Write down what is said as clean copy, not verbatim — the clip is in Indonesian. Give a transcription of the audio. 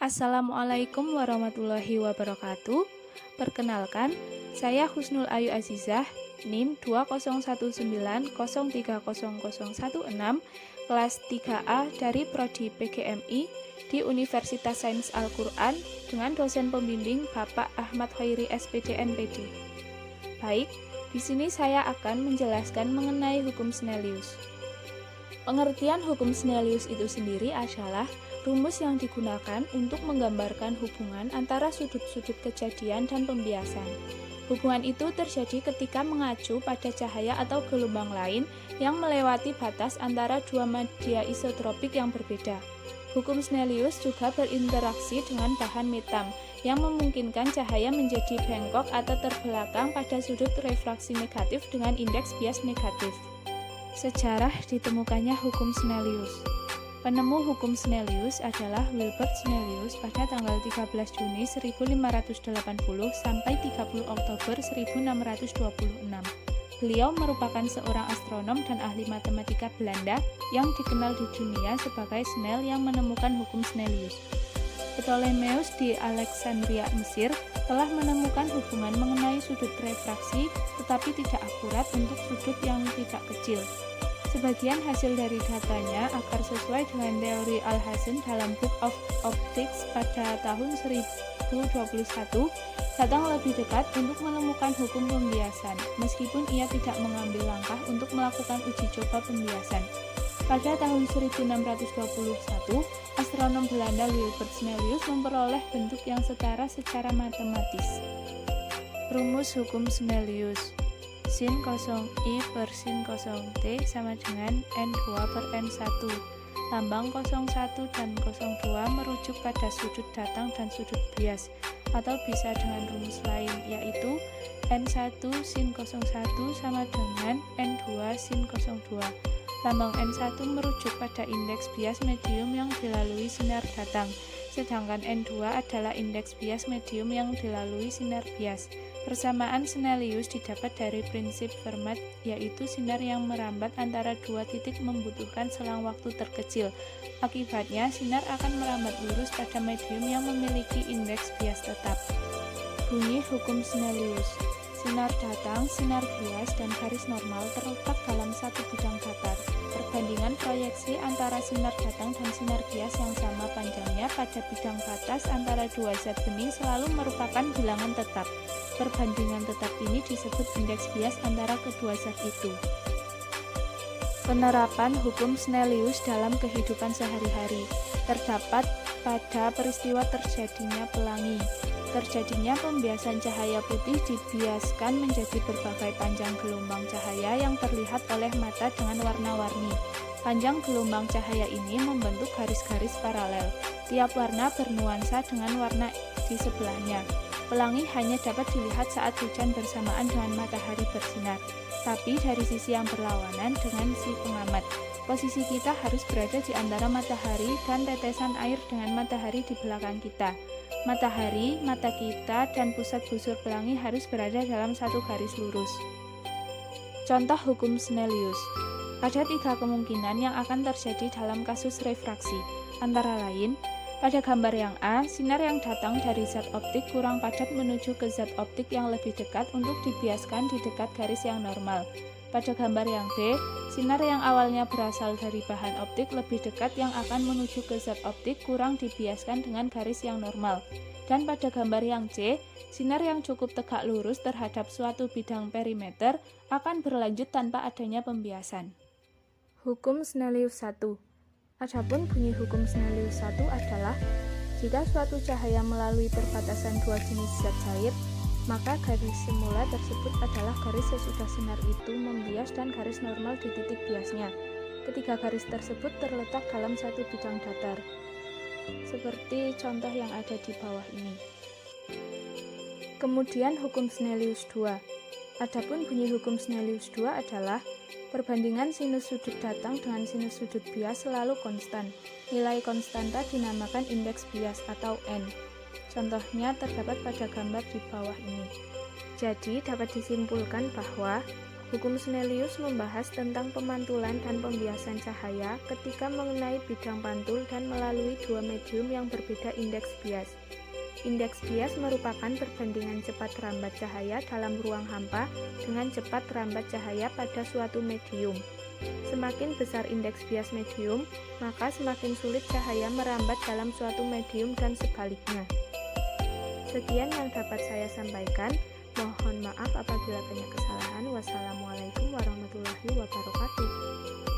Assalamualaikum warahmatullahi wabarakatuh. Perkenalkan, saya Husnul Ayu Azizah, NIM 20190300116, kelas 3A dari Prodi PGMI di Universitas Sains Al-Quran dengan dosen pembimbing Bapak Ahmad Khairi SPD MPD. Baik, di sini saya akan menjelaskan mengenai hukum Snellius. Pengertian hukum Snellius itu sendiri adalah rumus yang digunakan untuk menggambarkan hubungan antara sudut-sudut kejadian dan pembiasan. Hubungan itu terjadi ketika mengacu pada cahaya atau gelombang lain yang melewati batas antara dua media isotropik yang berbeda. Hukum Snellius juga berinteraksi dengan bahan metam yang memungkinkan cahaya menjadi bengkok atau terbelakang pada sudut refraksi negatif dengan indeks bias negatif. Sejarah ditemukannya hukum Snellius. Penemu hukum Snellius adalah Wilbert Snellius pada tanggal 13 Juni 1580 sampai 30 Oktober 1626. Beliau merupakan seorang astronom dan ahli matematika Belanda yang dikenal di dunia sebagai Snell yang menemukan hukum Snellius. Ptolemeus di Alexandria, Mesir, telah menemukan hubungan mengenai sudut refraksi tetapi tidak akurat untuk sudut yang tidak kecil. Sebagian hasil dari datanya agar sesuai dengan teori Alhazen dalam Book of Optics pada tahun 1021 datang lebih dekat untuk menemukan hukum pembiasan, meskipun ia tidak mengambil langkah untuk melakukan uji coba pembiasan. Pada tahun 1621, astronom Belanda Wilbert Snellius memperoleh bentuk yang setara secara matematis. Rumus hukum Snellius: sin 0i per sin 0t sama dengan n2 per n1. Lambang 01 dan 02 merujuk pada sudut datang dan sudut bias, atau bisa dengan rumus lain, yaitu n1 sin 01 sama dengan n2 sin 02. Lambang n1 merujuk pada indeks bias medium yang dilalui sinar datang, sedangkan n2 adalah indeks bias medium yang dilalui sinar bias. Persamaan Snellius didapat dari prinsip Fermat, yaitu sinar yang merambat antara dua titik membutuhkan selang waktu terkecil. Akibatnya, sinar akan merambat lurus pada medium yang memiliki indeks bias tetap. Bunyi hukum Snellius: sinar datang, sinar bias, dan garis normal terletak dalam satu bidang datar. Perbandingan proyeksi antara sinar datang dan sinar bias yang sama panjangnya pada bidang batas antara dua zat bening selalu merupakan bilangan tetap. Perbandingan tetap ini disebut indeks bias antara kedua zat itu. Penerapan hukum Snellius dalam kehidupan sehari-hari terdapat pada peristiwa terjadinya pelangi. Terjadinya pembiasan cahaya putih dibiaskan menjadi berbagai panjang gelombang cahaya yang terlihat oleh mata dengan warna-warni. Panjang gelombang cahaya ini membentuk garis-garis paralel. Tiap warna bernuansa dengan warna di sebelahnya. Pelangi hanya dapat dilihat saat hujan bersamaan dengan matahari bersinar, tapi dari sisi yang berlawanan dengan si pengamat. Posisi kita harus berada di antara matahari dan tetesan air dengan matahari di belakang kita. Matahari, mata kita, dan pusat busur pelangi harus berada dalam satu garis lurus. Contoh hukum Snellius: ada tiga kemungkinan yang akan terjadi dalam kasus refraksi, antara lain: pada gambar yang A, sinar yang datang dari zat optik kurang padat menuju ke zat optik yang lebih dekat untuk dibiaskan di dekat garis yang normal. Pada gambar yang B, sinar yang awalnya berasal dari bahan optik lebih dekat yang akan menuju ke zat optik kurang dibiaskan dengan garis yang normal. Dan pada gambar yang C, sinar yang cukup tegak lurus terhadap suatu bidang perimeter akan berlanjut tanpa adanya pembiasan. Hukum Snellius 1. Adapun bunyi hukum Snellius 1 adalah jika suatu cahaya melalui perbatasan dua jenis zat cair, maka garis semula tersebut adalah garis sesudah sinar itu membias dan garis normal di titik biasnya. Ketiga garis tersebut terletak dalam satu bidang datar, seperti contoh yang ada di bawah ini. Kemudian hukum Snellius 2. Adapun bunyi hukum Snellius 2 adalah perbandingan sinus sudut datang dengan sinus sudut bias selalu konstan. Nilai konstanta dinamakan indeks bias atau N. Contohnya terdapat pada gambar di bawah ini. Jadi dapat disimpulkan bahwa Hukum Snellius membahas tentang pemantulan dan pembiasan cahaya ketika mengenai bidang pantul dan melalui dua medium yang berbeda indeks bias. Indeks bias merupakan perbandingan cepat rambat cahaya dalam ruang hampa dengan cepat rambat cahaya pada suatu medium. Semakin besar indeks bias medium, maka semakin sulit cahaya merambat dalam suatu medium dan sebaliknya. Sekian yang dapat saya sampaikan. Mohon maaf apabila banyak kesalahan. Wassalamualaikum warahmatullahi wabarakatuh.